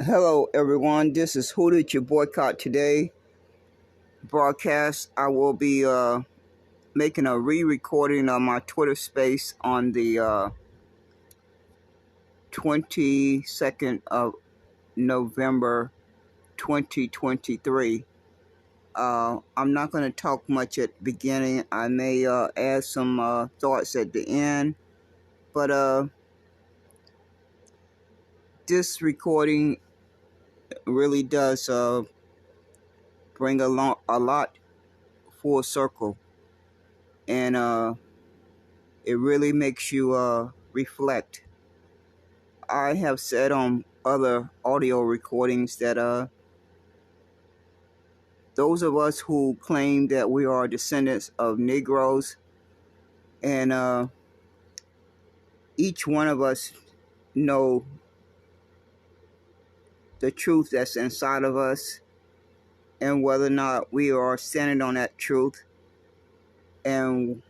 Hello, everyone. This is Who Did You Boycott Today broadcast. I will be making a re-recording of my Twitter space on the 22nd of November 2023. I'm not going to talk much at the beginning. I may add some thoughts at the end, but this recording really does bring a lot full circle, and it really makes you reflect. I have said on other audio recordings that those of us who claim that we are descendants of Negroes, and each one of us know the truth that's inside of us, and whether or not we are standing on that truth, and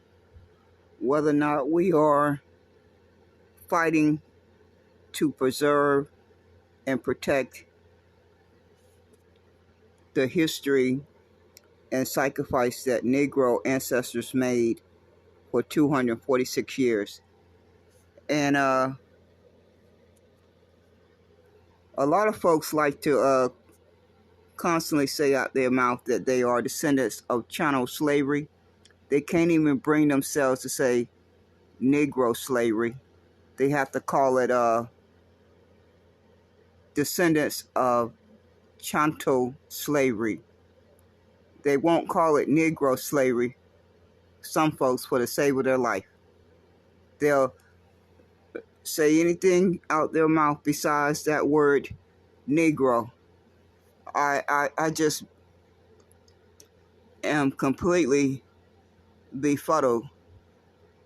whether or not we are fighting to preserve and protect the history and sacrifice that Negro ancestors made for 246 years. And a lot of folks like to constantly say out their mouth that they are descendants of chattel slavery. They can't even bring themselves to say Negro slavery. They have to call it descendants of chattel slavery. They won't call it Negro slavery, some folks, for the sake of their life. They'll say anything out their mouth besides that word Negro. I just am completely befuddled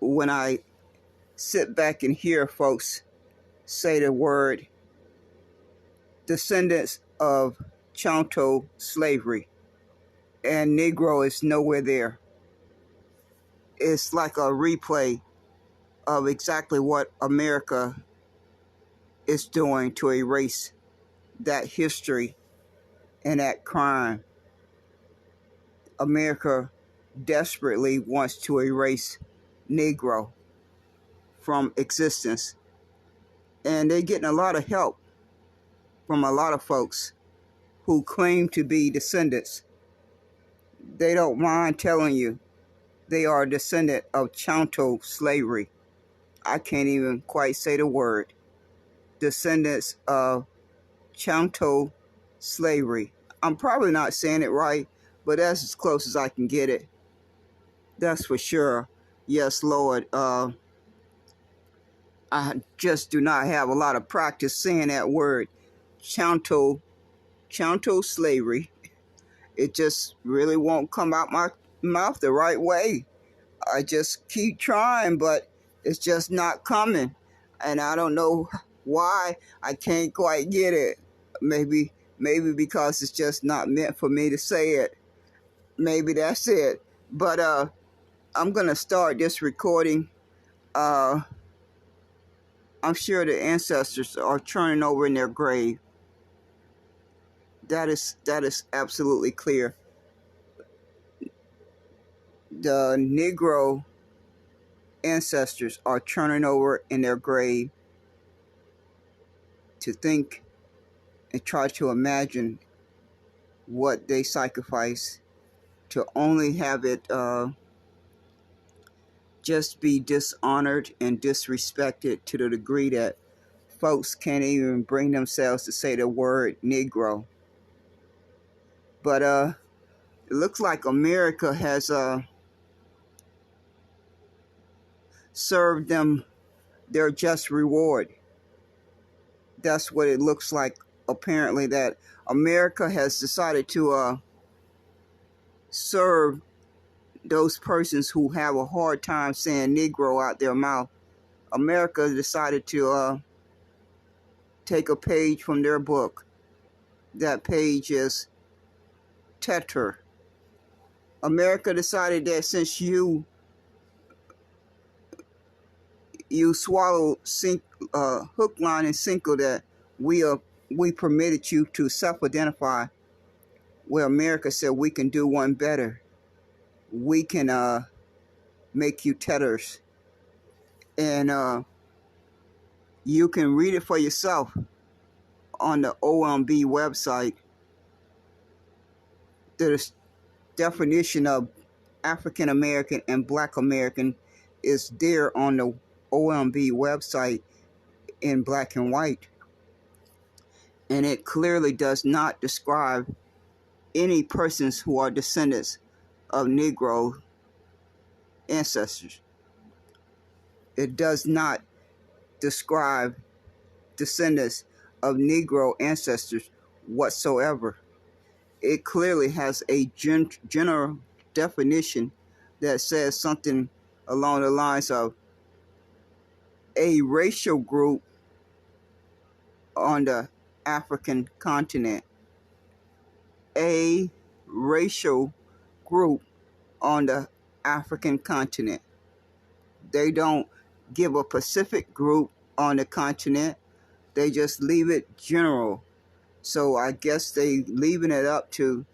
when I sit back and hear folks say the word descendants of chattel slavery, and Negro is nowhere there. It's like a replay of exactly what America is doing to erase that history and that crime. America desperately wants to erase Negro from existence, and they're getting a lot of help from a lot of folks who claim to be descendants. They don't mind telling you they are a descendant of chattel slavery. I can't even quite say the word. Descendants of chattel slavery. I'm probably not saying it right, but that's as close as I can get it. That's for sure. Yes, Lord. I just do not have a lot of practice saying that word, chattel slavery. It just really won't come out my mouth the right way. I just keep trying, but it's just not coming. And I don't know why I can't quite get it. Maybe because it's just not meant for me to say it. Maybe that's it. But I'm going to start this recording. I'm sure the ancestors are turning over in their grave. That is absolutely clear. The Negro ancestors are turning over in their grave to think and try to imagine what they sacrificed, to only have it just be dishonored and disrespected to the degree that folks can't even bring themselves to say the word Negro. But it looks like America has served them their just reward. That's what it looks like, apparently, that America has decided to serve those persons who have a hard time saying Negro out their mouth. America decided to take a page from their book. That page is Tether. America decided that since you swallow hook, line, and sinker, that we are we permitted you to self-identify, where America said we can do one better. We can make you tethers. And you can read it for yourself on the OMB website. The definition of African American and Black American is there on the OMB website in black and white. And it clearly does not describe any persons who are descendants of Negro ancestors. It does not describe descendants of Negro ancestors whatsoever. It clearly has a general definition that says something along the lines of a racial group on the African continent. A racial group on the African continent. They don't give a Pacific group on the continent. They just leave it general. So I guess they leaving it up to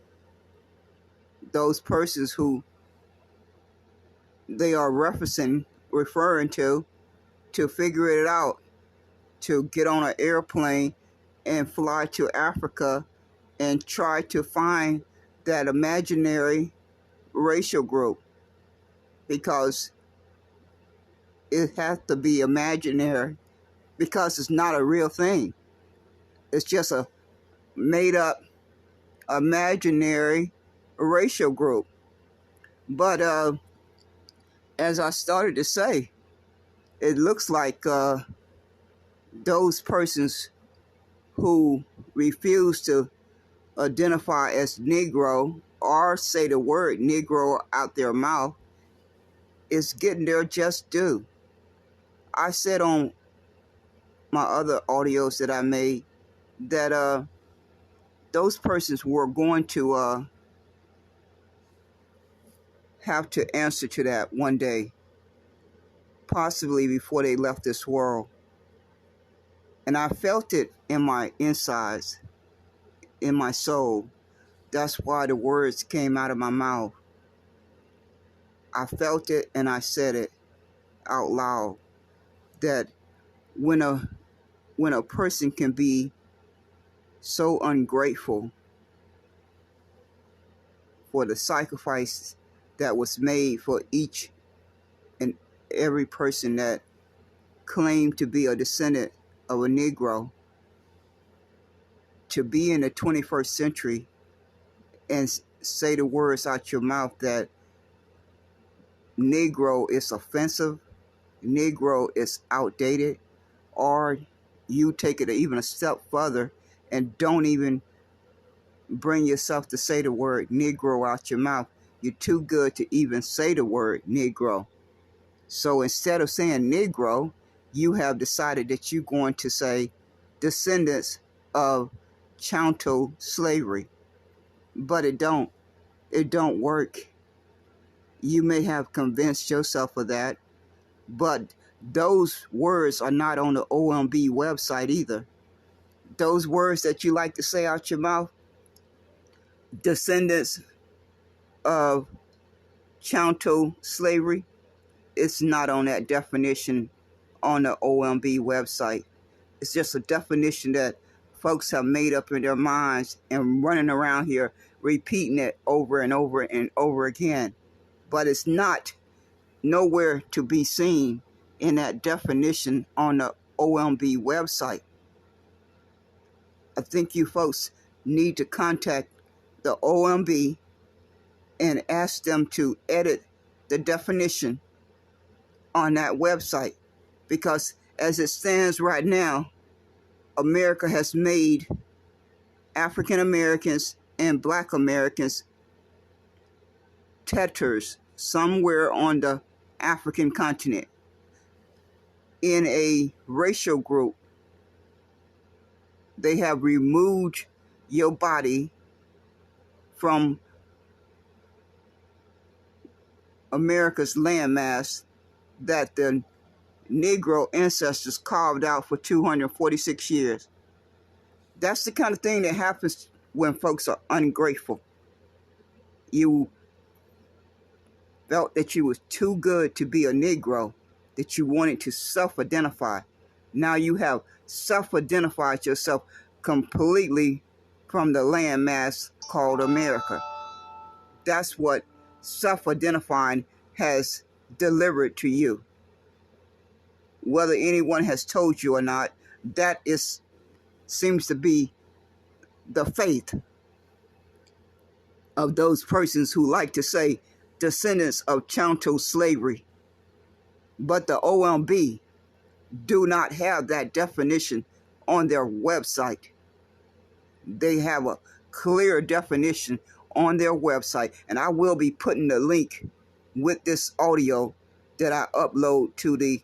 those persons who they are referring to figure it out, to get on an airplane and fly to Africa and try to find that imaginary racial group, because it has to be imaginary, because it's not a real thing. It's just a made up imaginary racial group. But as I started to say, it looks like those persons who refuse to identify as Negro or say the word Negro out their mouth is getting their just due. I said on my other audios that I made that those persons were going to have to answer to that one day, possibly before they left this world. And I felt it in my insides, in my soul. That's why the words came out of my mouth. I felt it and I said it out loud, that when a person can be so ungrateful for the sacrifice that was made for each and every person that claimed to be a descendant of a Negro, to be in the 21st century and say the words out your mouth that Negro is offensive, Negro is outdated, or you take it even a step further and don't even bring yourself to say the word Negro out your mouth. You're too good to even say the word Negro. So instead of saying Negro, you have decided that you're going to say descendants of chattel slavery. But it don't work. You may have convinced yourself of that, but those words are not on the OMB website either. Those words that you like to say out your mouth, descendants of chattel slavery, it's not on that definition on the OMB website. It's just a definition that folks have made up in their minds and running around here repeating it over and over and over again. But it's not nowhere to be seen in that definition on the OMB website. I think you folks need to contact the OMB and ask them to edit the definition on that website, because as it stands right now, America has made African Americans and Black Americans tethers somewhere on the African continent in a racial group. They have removed your body from America's landmass that the Negro ancestors carved out for 246 years. That's the kind of thing that happens when folks are ungrateful. You felt that you was too good to be a Negro, that you wanted to self-identify. Now you have self-identified yourself completely from the landmass called America. That's what self-identifying has delivered to you. Whether anyone has told you or not, that seems to be the faith of those persons who like to say descendants of chattel slavery. But the OMB do not have that definition on their website. They have a clear definition on their website, and I will be putting the link with this audio that I upload to the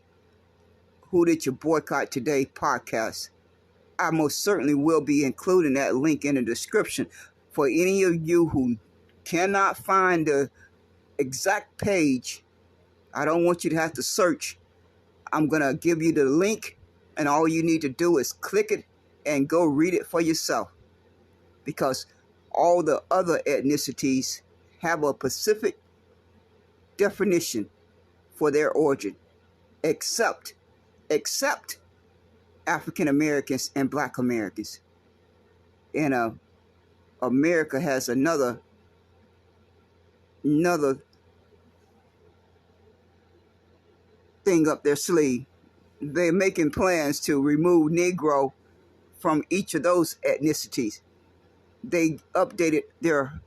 Who Did You Boycott Today podcast. I most certainly will be including that link in the description. For any of you who cannot find the exact page, I don't want you to have to search. I'm going to give you the link, and all you need to do is click it and go read it for yourself. Because all the other ethnicities have a specific definition for their origin, except African Americans and Black Americans. And America has another thing up their sleeve. They're making plans to remove Negro from each of those ethnicities. They updated their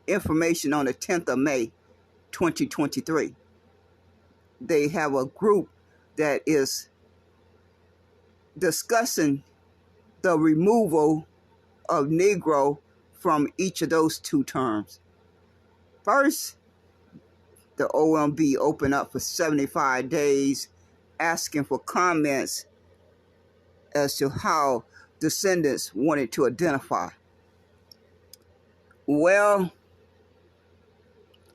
information on the 10th of May, 2023. They have a group that is discussing the removal of Negro from each of those two terms. First, the OMB opened up for 75 days asking for comments as to how descendants wanted to identify. Well,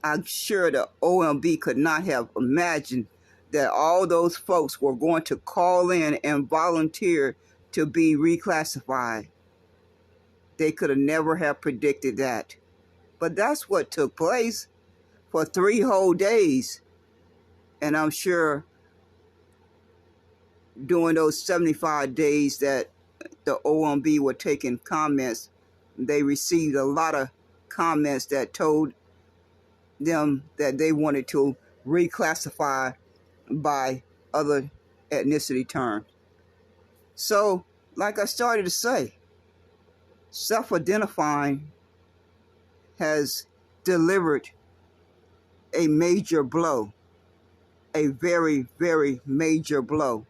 I'm sure the OMB could not have imagined that all those folks were going to call in and volunteer to be reclassified. They could have never have predicted that. But that's what took place for 3 whole days. And I'm sure during those 75 days that the OMB were taking comments, they received a lot of comments that told them that they wanted to reclassify by other ethnicity terms. So, like I started to say, self-identifying has delivered a major blow, a very, very major blow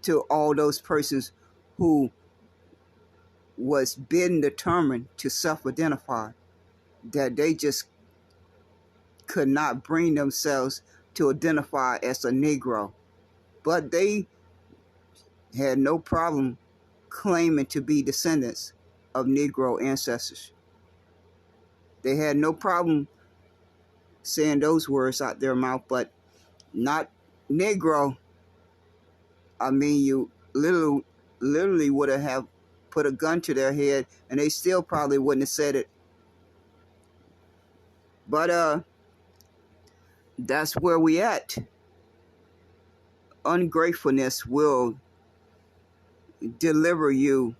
to all those persons who was been determined to self-identify, that they just could not bring themselves to identify as a Negro. But they had no problem claiming to be descendants of Negro ancestors. They had no problem saying those words out their mouth, but not Negro. I mean, you literally would have put a gun to their head, and they still probably wouldn't have said it. But that's where we at. Ungratefulness will deliver you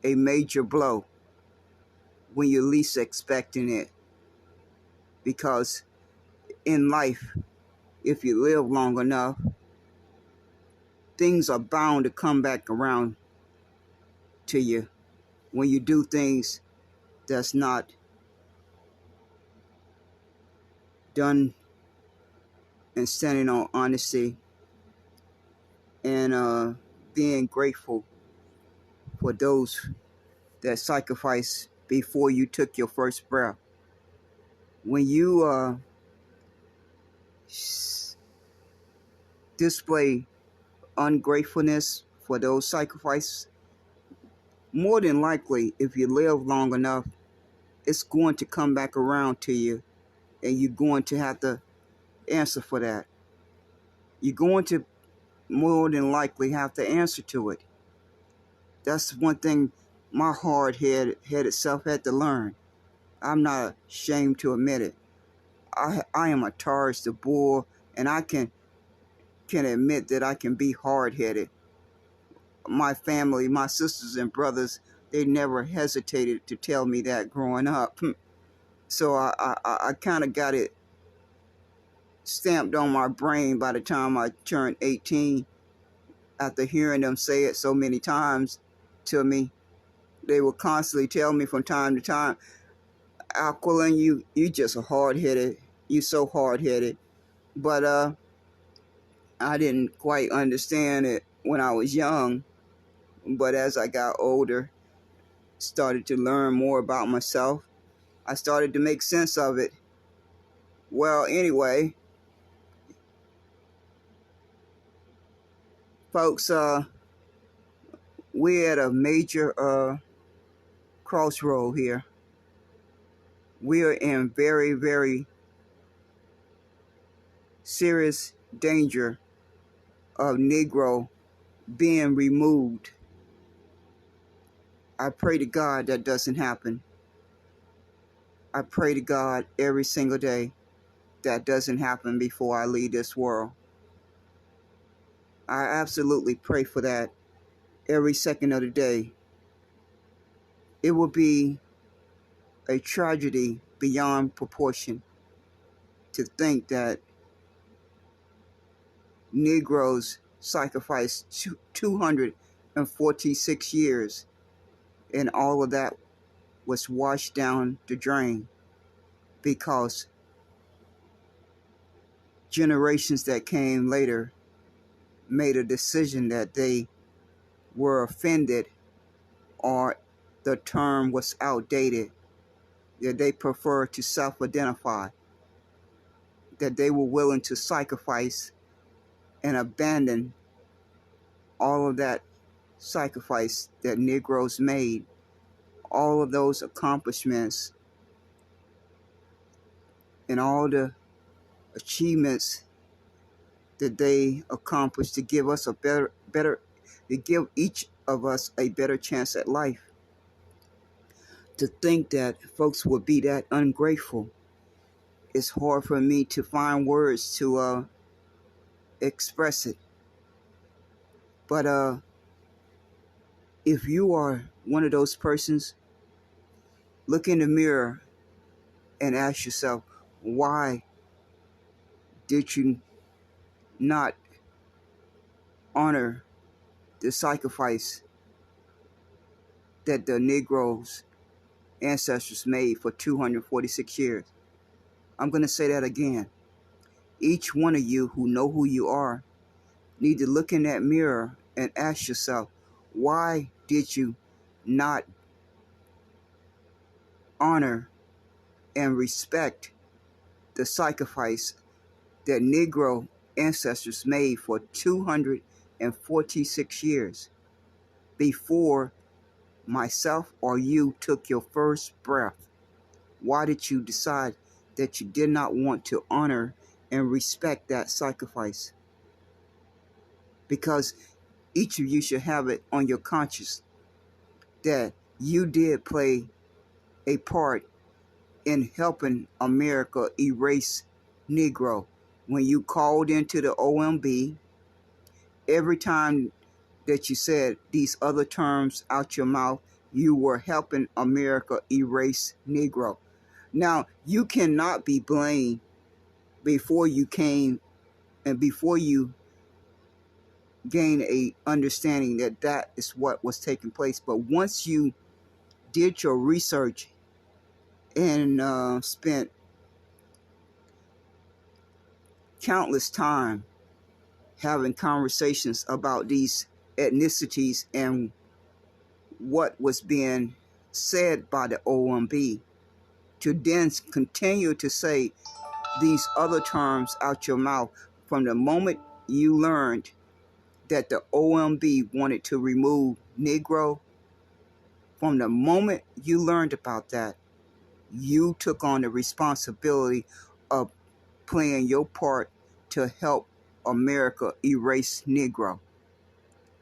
a major blow when you're least expecting it. Because in life, if you live long enough, things are bound to come back around to you when you do things that's not done and standing on honesty and being grateful for those that sacrificed before you took your first breath. When you display ungratefulness for those sacrifices, more than likely, if you live long enough, it's going to come back around to you, and you're going to have to answer for that. You're going to more than likely have to answer to it. That's one thing my hard-headed self had to learn. I'm not ashamed to admit it. I am a Taurus, the bull, and I can admit that I can be hard-headed. My family, my sisters and brothers, they never hesitated to tell me that growing up. So I kind of got it stamped on my brain by the time I turned 18. After hearing them say it so many times to me, they would constantly tell me from time to time, Aquilin, you just a hard-headed, you so hard-headed. But I didn't quite understand it when I was young. But as I got older, started to learn more about myself, I started to make sense of it. Well, anyway, folks, we're at a major crossroad here. We are in very, very serious danger of Negro being removed. I pray to God that doesn't happen. I pray to God every single day that doesn't happen before I leave this world. I absolutely pray for that every second of the day. It will be a tragedy beyond proportion to think that Negroes sacrificed 246 years and all of that was washed down the drain because generations that came later made a decision that they were offended or the term was outdated, that they prefer to self-identify, that they were willing to sacrifice and abandon all of that sacrifice that Negroes made, all of those accomplishments and all the achievements that they accomplished to give us a better, to give each of us a better chance at life. To think that folks would be that ungrateful, it's hard for me to find words to express it. But if you are one of those persons, look in the mirror and ask yourself, why did you not honor the sacrifice that the Negroes' ancestors made for 246 years? I'm going to say that again. Each one of you who know who you are need to look in that mirror and ask yourself, why did you not honor and respect the sacrifice that Negro ancestors made for 246 years before myself or you took your first breath? Why did you decide that you did not want to honor and respect that sacrifice? Because each of you should have it on your conscience that you did play a part in helping America erase Negro. When you called into the OMB, every time that you said these other terms out your mouth, you were helping America erase Negro. Now, you cannot be blamed before you came and before you gain a understanding that that is what was taking place. But once you did your research and spent countless time having conversations about these ethnicities and what was being said by the OMB, to then continue to say these other terms out your mouth from the moment you learned that the OMB wanted to remove Negro, from the moment you learned about that, you took on the responsibility of playing your part to help America erase Negro.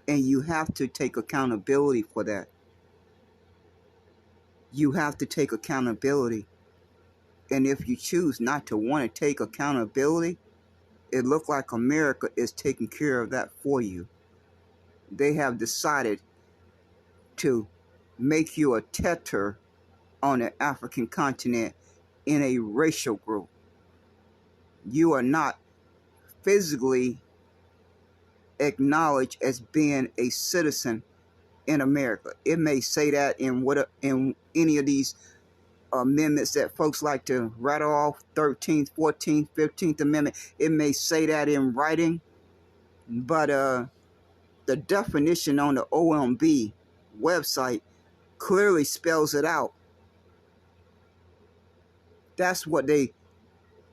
And you have to take accountability for that. You have to take accountability. And if you choose not to want to take accountability, it looks like America is taking care of that for you. They have decided to make you a Tether on the African continent in a racial group. You are not physically acknowledged as being a citizen in America. It may say that in any of these amendments that folks like to rattle off, 13th, 14th, 15th Amendment. It may say that in writing, but the definition on the OMB website clearly spells it out. That's what they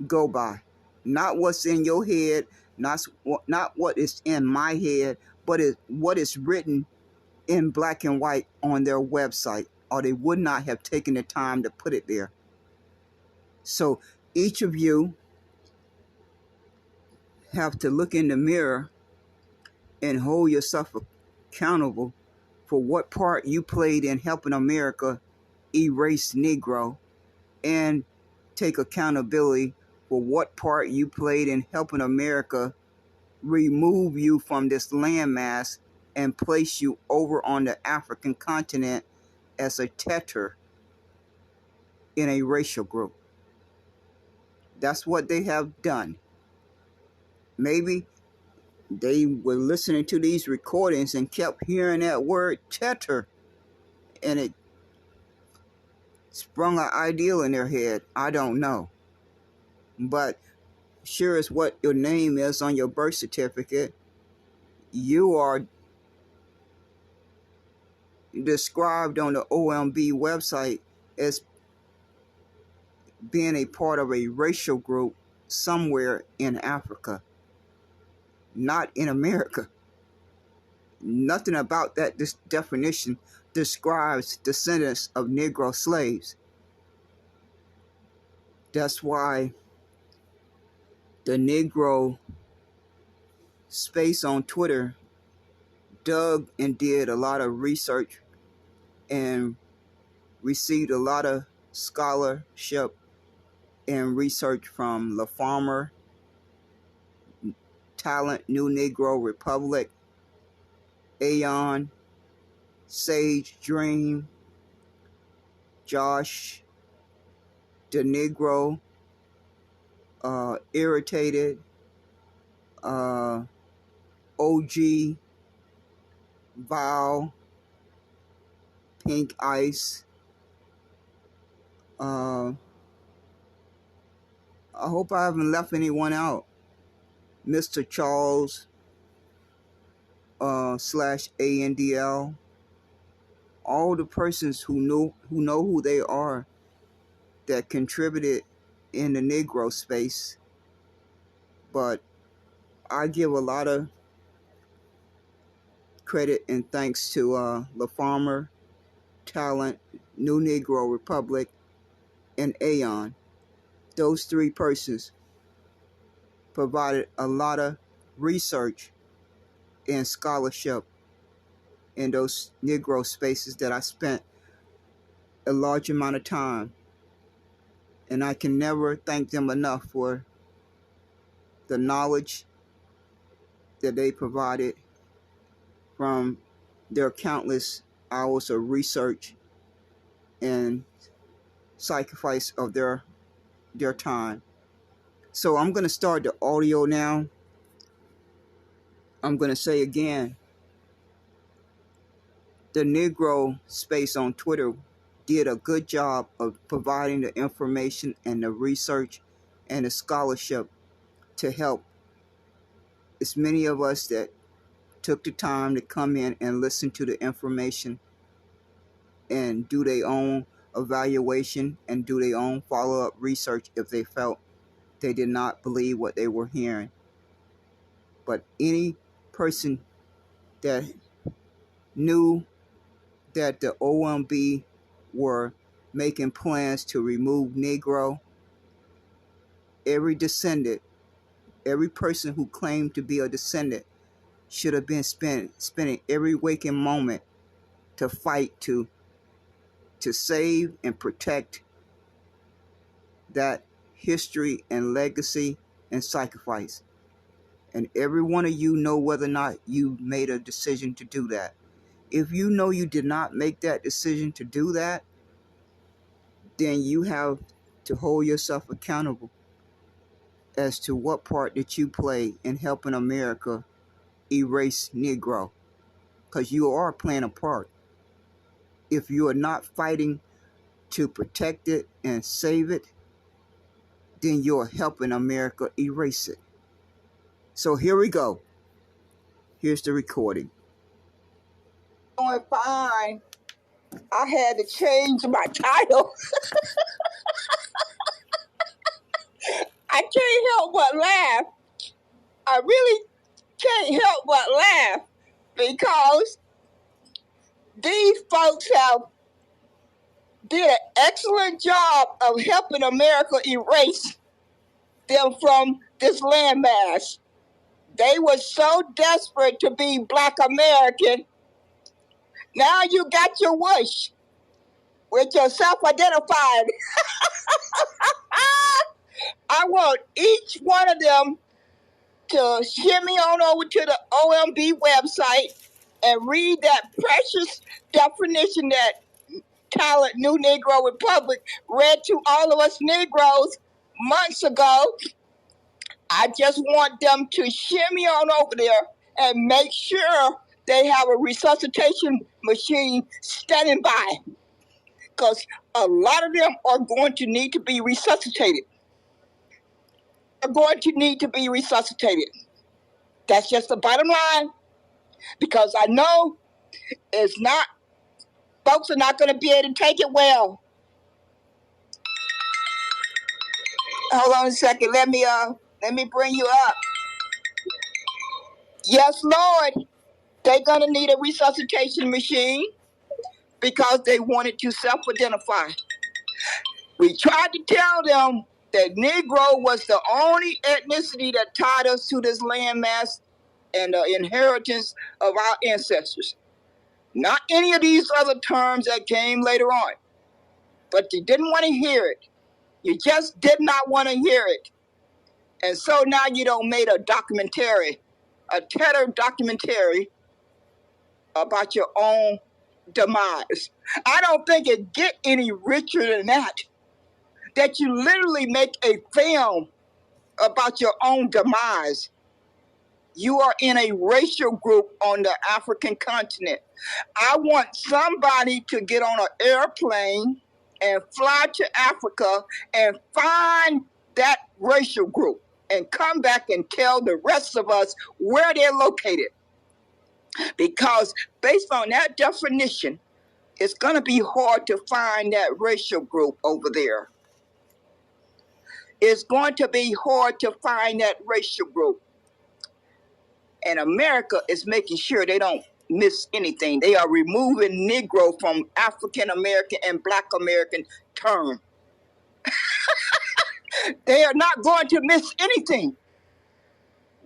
go by. Not what's in your head, not what is in my head, but what is written in black and white on their website, or they would not have taken the time to put it there. So each of you have to look in the mirror and hold yourself accountable for what part you played in helping America erase Negro, and take accountability for what part you played in helping America remove you from this landmass and place you over on the African continent as a Tether in a racial group. That's what they have done. Maybe they were listening to these recordings and kept hearing that word Tether, and it sprung an ideal in their head. I don't know. But sure as what your name is on your birth certificate, you are described on the OMB website as being a part of a racial group somewhere in Africa, not in America. Nothing about that this definition describes descendants of Negro slaves. That's why the Negro space on Twitter dug and did a lot of research and received a lot of scholarship and research from La Farmer, Talent, New Negro Republic, Aeon, Sage Dream, Josh, The Negro, Irritated, OG, Val, Pink Ice. I hope I haven't left anyone out. Mr. Charles /ANDL. All the persons who know who they are that contributed in the Negro space. But I give a lot of credit and thanks to La Farmer, Talent, New Negro Republic, and Aeon. Those three persons provided a lot of research and scholarship in those Negro spaces that I spent a large amount of time. And I can never thank them enough for the knowledge that they provided from their countless hours of research and sacrifice of their time. So I'm going to start the audio now. I'm going to say again, the Negro space on Twitter did a good job of providing the information and the research and the scholarship to help as many of us that took the time to come in and listen to the information and do their own evaluation and do their own follow-up research if they felt they did not believe what they were hearing. But any person that knew that the OMB were making plans to remove Negro, every descendant, every person who claimed to be a descendant should have been spending every waking moment to fight to save and protect that history and legacy and sacrifice. And every one of you know whether or not you made a decision to do that. If you know you did not make that decision to do that, then you have to hold yourself accountable as to what part that you play in helping America erase Negro, because you are playing a part. If you are not fighting to protect it and save it, then you're helping America erase it. So here we go. Here's the recording. Doing fine. I had to change my title. I can't help but laugh. I really can't help but laugh because these folks have did an excellent job of helping America erase them from this landmass. They were so desperate to be Black American. Now you got your wish with your self-identified. I want each one of them to shimmy on over to the OMB website and read that precious definition that Talent New Negro Republic read to all of us Negroes months ago. I just want them to shimmy on over there and make sure they have a resuscitation machine standing by, because a lot of them are going to need to be resuscitated. They're going to need to be resuscitated. That's just the bottom line, because I know it's not, folks are not going to be able to take it well. Hold on a second. Let me bring you up. Yes, Lord. They're going to need a resuscitation machine because they wanted to self-identify. We tried to tell them that Negro was the only ethnicity that tied us to this landmass and the inheritance of our ancestors. Not any of these other terms that came later on. But you didn't want to hear it. You just did not want to hear it. And so now you don't made a documentary, a Tether documentary about your own demise. I don't think it get any richer than that you literally make a film about your own demise. You are in a racial group on the African continent. I want somebody to get on an airplane and fly to Africa and find that racial group and come back and tell the rest of us where they're located. Because based on that definition, it's going to be hard to find that racial group over there. It's going to be hard to find that racial group. And America is making sure they don't miss anything. They are removing Negro from African American and Black American term. They are not going to miss anything.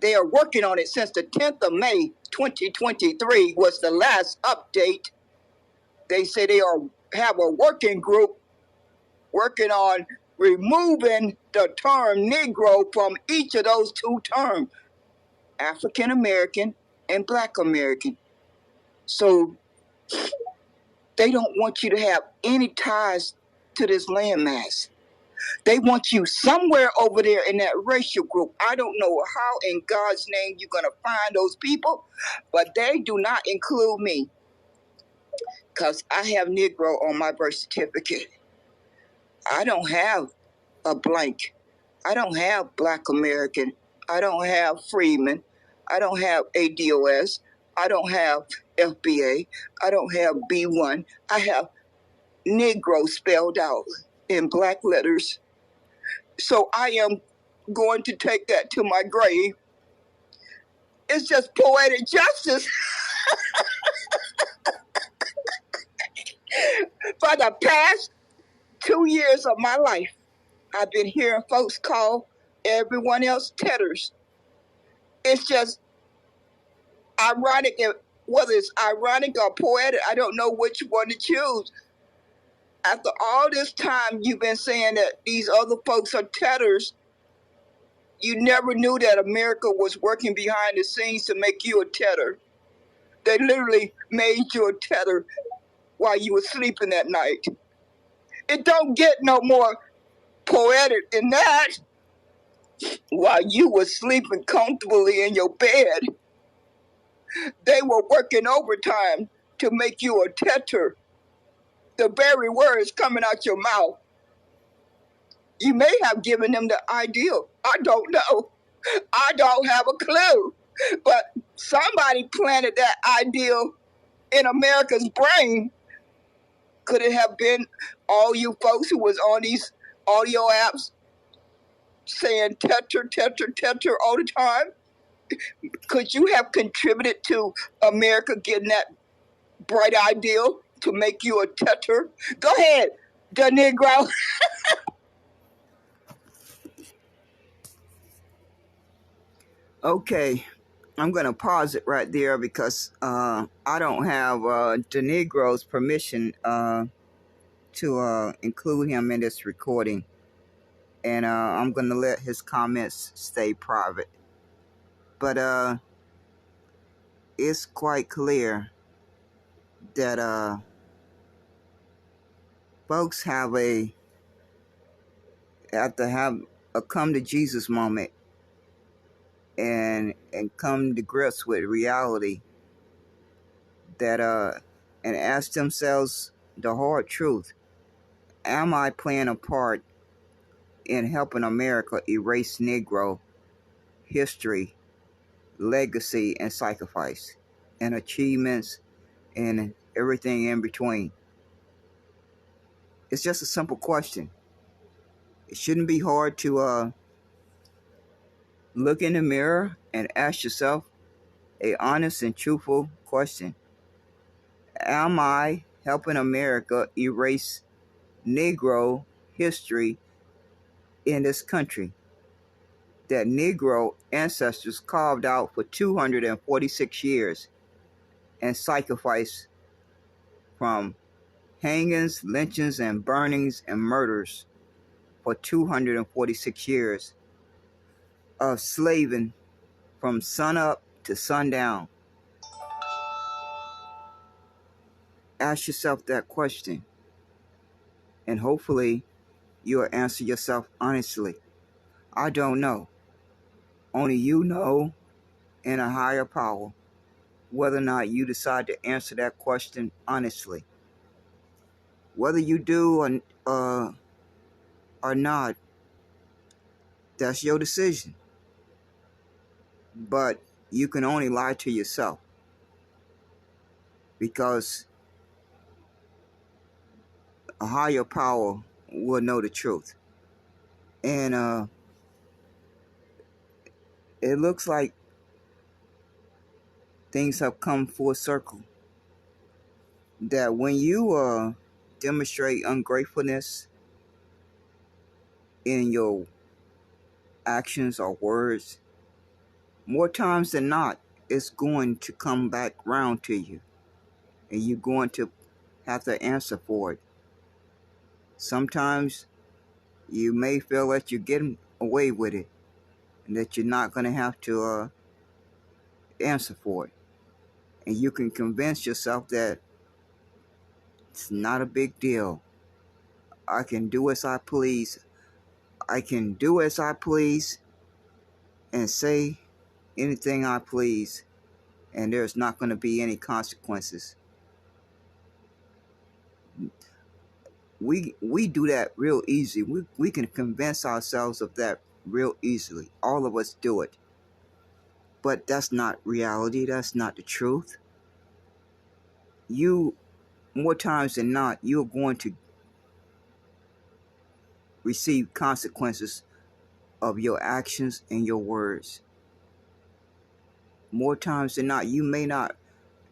They are working on it since the 10th of May, 2023 was the last update. They say they have a working group working on removing the term Negro from each of those two terms, African American and Black American. So they don't want you to have any ties to this landmass. They want you somewhere over there in that racial group. I don't know how in God's name you're going to find those people, but they do not include me because I have Negro on my birth certificate. I don't have a blank. I don't have Black American. I don't have Freeman. I don't have ADOS. I don't have FBA. I don't have B1. I have Negro spelled out in black letters. So I am going to take that to my grave. It's just poetic justice. For the past 2 years of my life, I've been hearing folks call everyone else Tethers. It's just ironic, whether it's ironic or poetic, I don't know which one to choose. After all this time you've been saying that these other folks are Tethers, you never knew that America was working behind the scenes to make you a Tether. They literally made you a Tether while you were sleeping that night. It don't get no more poetic than that. While you were sleeping comfortably in your bed, they were working overtime to make you a Tether. The very words coming out your mouth. You may have given them the ideal. I don't know. I don't have a clue. But somebody planted that ideal in America's brain. Could it have been all you folks who was on these audio apps saying Tether, Tether, Tether all the time? Could you have contributed to America getting that bright ideal to make you a Tether? Go ahead, the Negro. Okay, I'm going to pause it right there because I don't have the Negro's permission to include him in this recording. And I'm going to let his comments stay private. But it's quite clear that folks have to have a come to Jesus moment and come to grips with reality that and ask themselves the hard truth. Am I playing a part in helping America erase Negro history, legacy, and sacrifice, and achievements, and everything in between? It's just a simple question. It shouldn't be hard to look in the mirror and ask yourself a honest and truthful question. Am I helping America erase Negro history in this country that Negro ancestors carved out for 246 years and sacrificed from hangings, lynchings, and burnings and murders for 246 years of slaving from sunup to sundown? Ask yourself that question, and hopefully you'll answer yourself honestly. I don't know. Only you know, and a higher power, whether or not you decide to answer that question honestly. Whether you do or not, that's your decision. But you can only lie to yourself, because a higher power will know the truth. And it looks like things have come full circle. That when you demonstrate ungratefulness in your actions or words, more times than not, it's going to come back round to you, and you're going to have to answer for it. Sometimes you may feel that you're getting away with it and that you're not going to have to answer for it. And you can convince yourself that it's not a big deal. I can do as I please. I can do as I please and say anything I please, and there's not going to be any consequences. We do that real easy. We can convince ourselves of that real easily. All of us do it. But that's not reality. That's not the truth. You, more times than not, you're going to receive consequences of your actions and your words. More times than not, you may not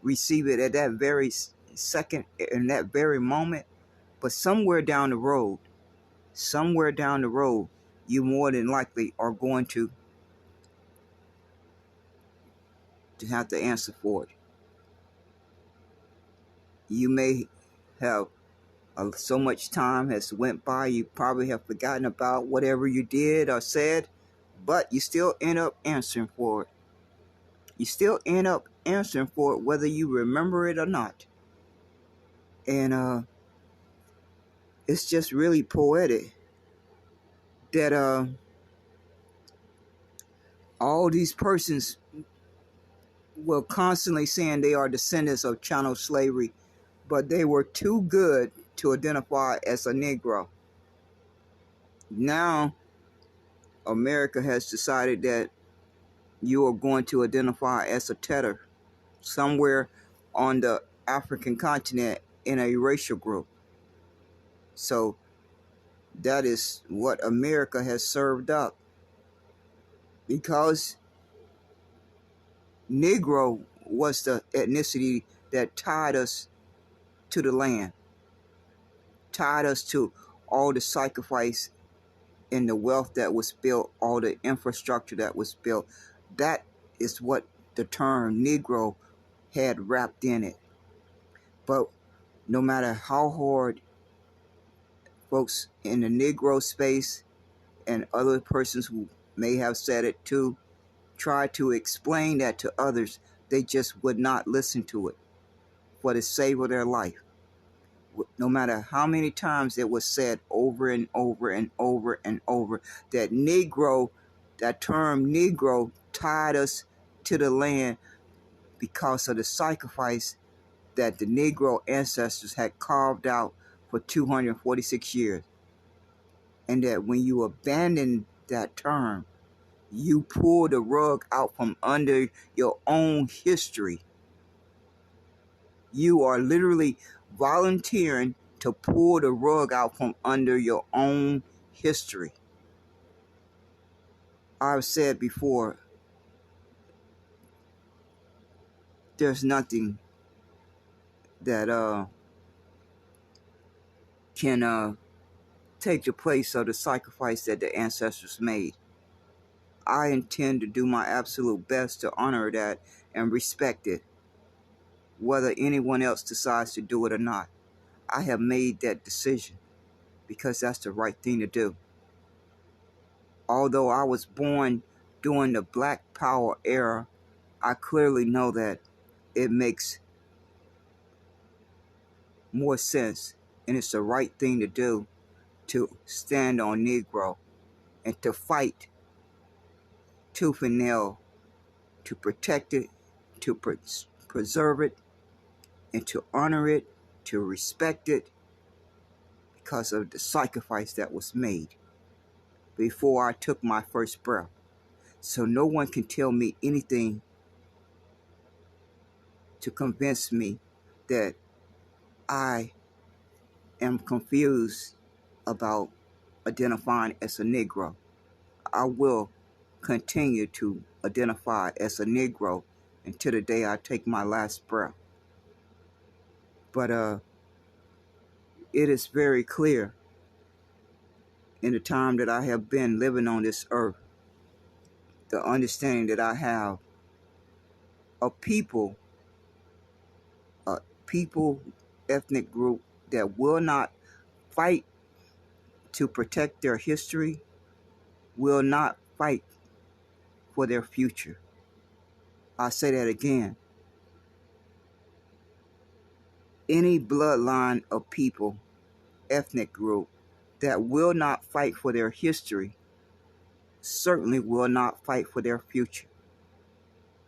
receive it at that very second, in that very moment, but somewhere down the road, you more than likely are going to to have to answer for it. You may have so much time has went by, you probably have forgotten about whatever you did or said, but you still end up answering for it. You still end up answering for it whether you remember it or not. And it's just really poetic that all these persons were constantly saying they are descendants of chattel slavery, but they were too good to identify as a Negro. Now, America has decided that you are going to identify as a Tether somewhere on the African continent in a racial group. So that is what America has served up, because Negro was the ethnicity that tied us to the land, tied us to all the sacrifice and the wealth that was built, all the infrastructure that was built. That is what the term Negro had wrapped in it. But no matter how hard folks in the Negro space and other persons who may have said it too try to explain that to others, they just would not listen to it for the sake of their life. No matter how many times it was said over and over and over and over that Negro, that term Negro, tied us to the land because of the sacrifice that the Negro ancestors had carved out for 246 years. And that when you abandon that term, you pull the rug out from under your own history. You are literally volunteering to pull the rug out from under your own history. I've said before, there's nothing that can take the place of the sacrifice that the ancestors made. I intend to do my absolute best to honor that and respect it, whether anyone else decides to do it or not. I have made that decision because that's the right thing to do. Although I was born during the Black Power era, I clearly know that it makes more sense and it's the right thing to do to stand on Negro and to fight tooth and nail to protect it, to preserve it, and to honor it, to respect it, because of the sacrifice that was made before I took my first breath. So no one can tell me anything to convince me that I am confused about identifying as a Negro. I will continue to identify as a Negro until the day I take my last breath. But it is very clear in the time that I have been living on this earth, the understanding that I have of people, ethnic group that will not fight to protect their history, will not fight for their future. I say that again. Any bloodline of people, ethnic group, that will not fight for their history certainly will not fight for their future.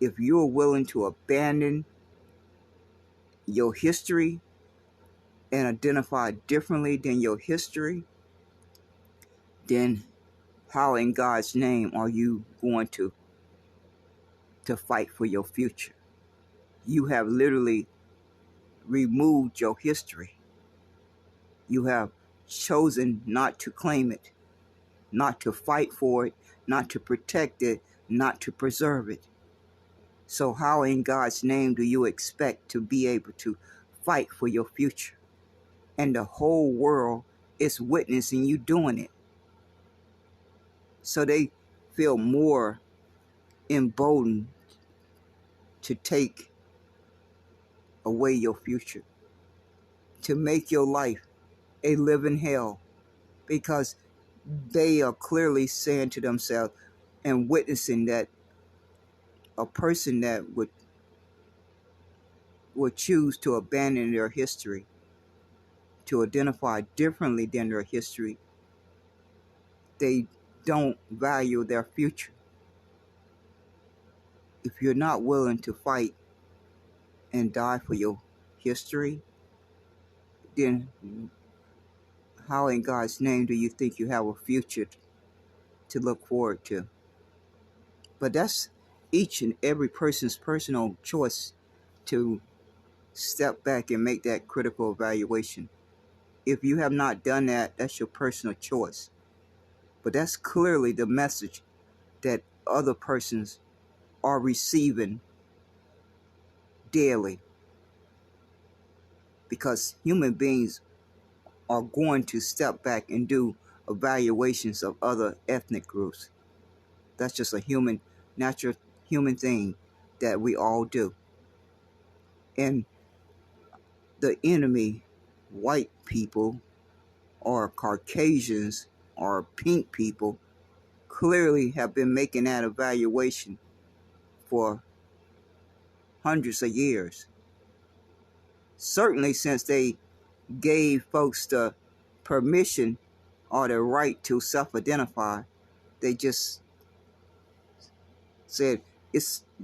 If you are willing to abandon your history and identify differently than your history, then how in God's name are you going to fight for your future? You have literally removed your history. You have chosen not to claim it, not to fight for it, not to protect it, not to preserve it. So how in God's name do you expect to be able to fight for your future? And the whole world is witnessing you doing it. So they feel more emboldened to take away your future, to make your life a living hell, because they are clearly saying to themselves and witnessing that a person that would choose to abandon their history, to identify differently than their history, they don't value their future. If you're not willing to fight and die for your history, then how in God's name do you think you have a future to look forward to? But that's each and every person's personal choice to step back and make that critical evaluation. If you have not done that, that's your personal choice. But that's clearly the message that other persons are receiving daily, because human beings are going to step back and do evaluations of other ethnic groups. That's just a natural human thing that we all do. And the enemy, white people or Caucasians or pink people, clearly have been making that evaluation for hundreds of years. Certainly since they gave folks the permission or the right to self-identify, they just said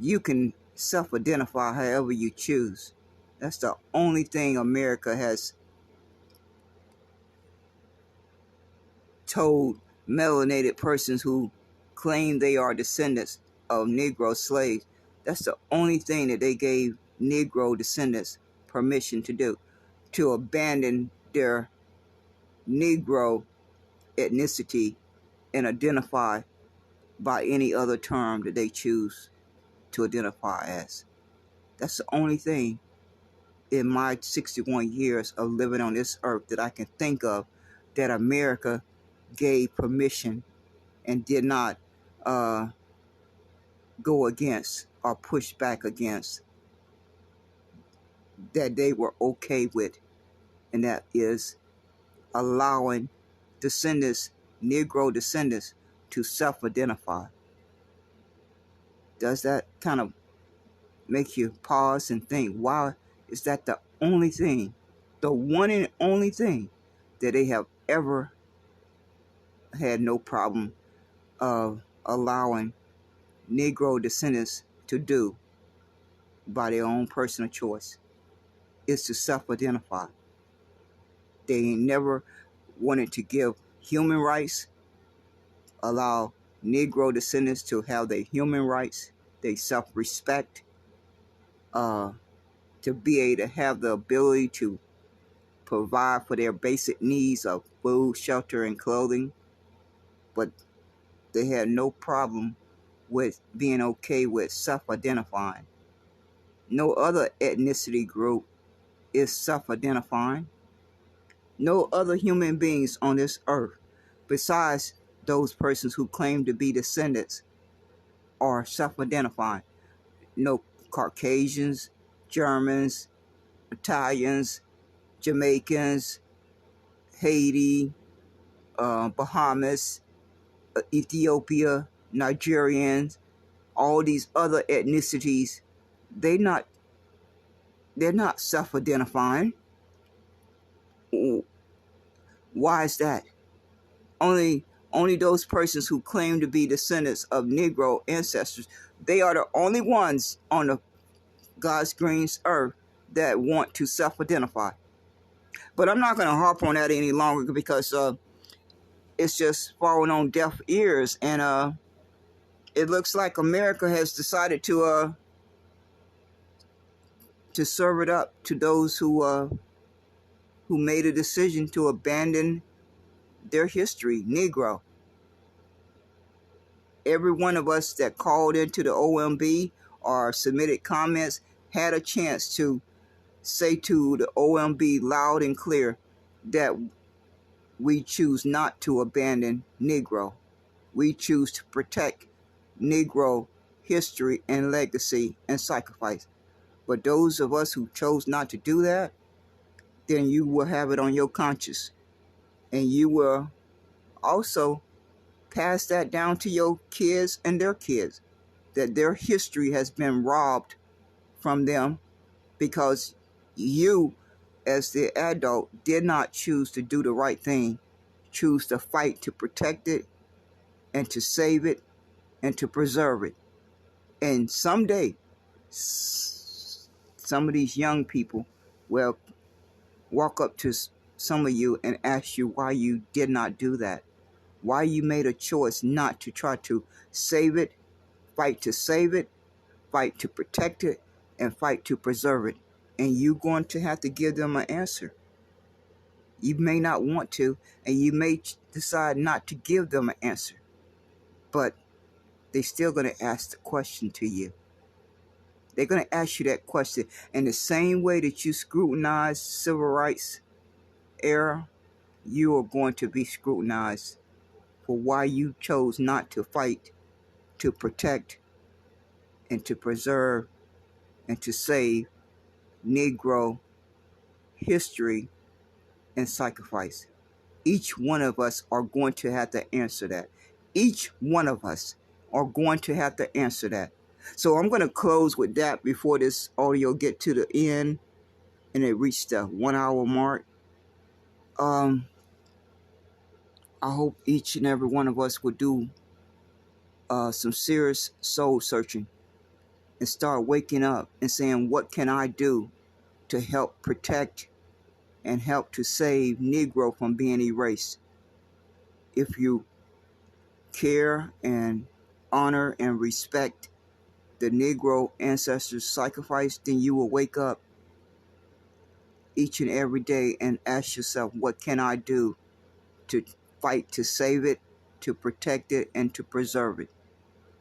you can self-identify however you choose. That's the only thing America has told melanated persons who claim they are descendants of Negro slaves. That's the only thing that they gave Negro descendants permission to do, to abandon their Negro ethnicity and identify by any other term that they choose to identify as. That's the only thing in my 61 years of living on this earth that I can think of that America gave permission and did not go against or push back against, that they were okay with, and that is allowing descendants, Negro descendants, to self-identify. Does that kind of make you pause and think, why is that the only thing, the one and only thing that they have ever had no problem of allowing Negro descendants to do by their own personal choice, is to self-identify? They ain't never wanted to give human rights, allow Negro descendants to have their human rights, their self-respect, to be able to have the ability to provide for their basic needs of food, shelter, and clothing. But they had no problem with being okay with self-identifying. No other ethnicity group is self-identifying. No other human beings on this earth, besides those persons who claim to be descendants, are self-identifying. No Caucasians, Germans, Italians, Jamaicans, Haiti, Bahamas, Ethiopia, Nigerians, all these other ethnicities, they're not self-identifying. Why is that? Only those persons who claim to be descendants of Negro ancestors, they are the only ones on the God's green earth that want to self-identify. But I'm not going to harp on that any longer, because it's just falling on deaf ears, and it looks like America has decided to serve it up to those who made a decision to abandon their history, Negro. Every one of us that called into the OMB or submitted comments had a chance to say to the OMB loud and clear that we choose not to abandon Negro. We choose to protect Negro history, and legacy and sacrifice. But those of us who chose not to do that, then you will have it on your conscience. And you will also pass that down to your kids and their kids, that their history has been robbed from them because you, as the adult, did not choose to do the right thing, choose to fight to protect it and to save it and to preserve it. And someday, some of these young people will walk up to some of you and ask you why you did not do that, why you made a choice not to try to save it, fight to save it, fight to protect it, and fight to preserve it. And you're going to have to give them an answer. You may not want to, and you may decide not to give them an answer, but they're still going to ask the question to you. They're going to ask you that question in the same way that you scrutinize civil rights era. You are going to be scrutinized for why you chose not to fight, to protect, and to preserve, and to save Negro history and sacrifice. Each one of us are going to have to answer that. Each one of us are going to have to answer that. So I'm going to close with that before this audio get to the end and it reached the 1 hour mark. I hope each and every one of us will do some serious soul searching and start waking up and saying, what can I do to help protect and help to save Negro from being erased? If you care and honor and respect the Negro ancestors' sacrifice, then you will wake up each and every day and ask yourself, what can I do to fight to save it, to protect it, and to preserve it?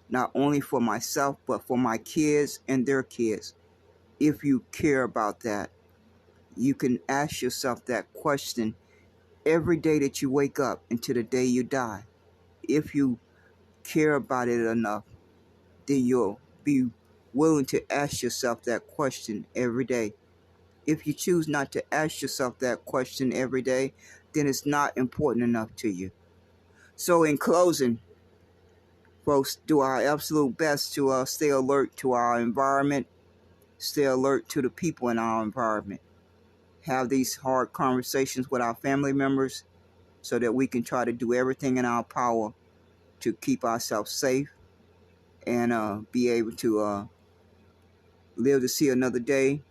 Not only for myself, but for my kids and their kids. If you care about that, you can ask yourself that question every day that you wake up until the day you die. If you care about it enough, then you'll be willing to ask yourself that question every day. If you choose not to ask yourself that question every day, then it's not important enough to you. So in closing, folks, do our absolute best to stay alert to our environment, stay alert to the people in our environment, have these hard conversations with our family members so that we can try to do everything in our power to keep ourselves safe and be able to live to see another day,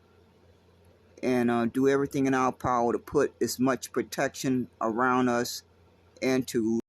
and do everything in our power to put as much protection around us and to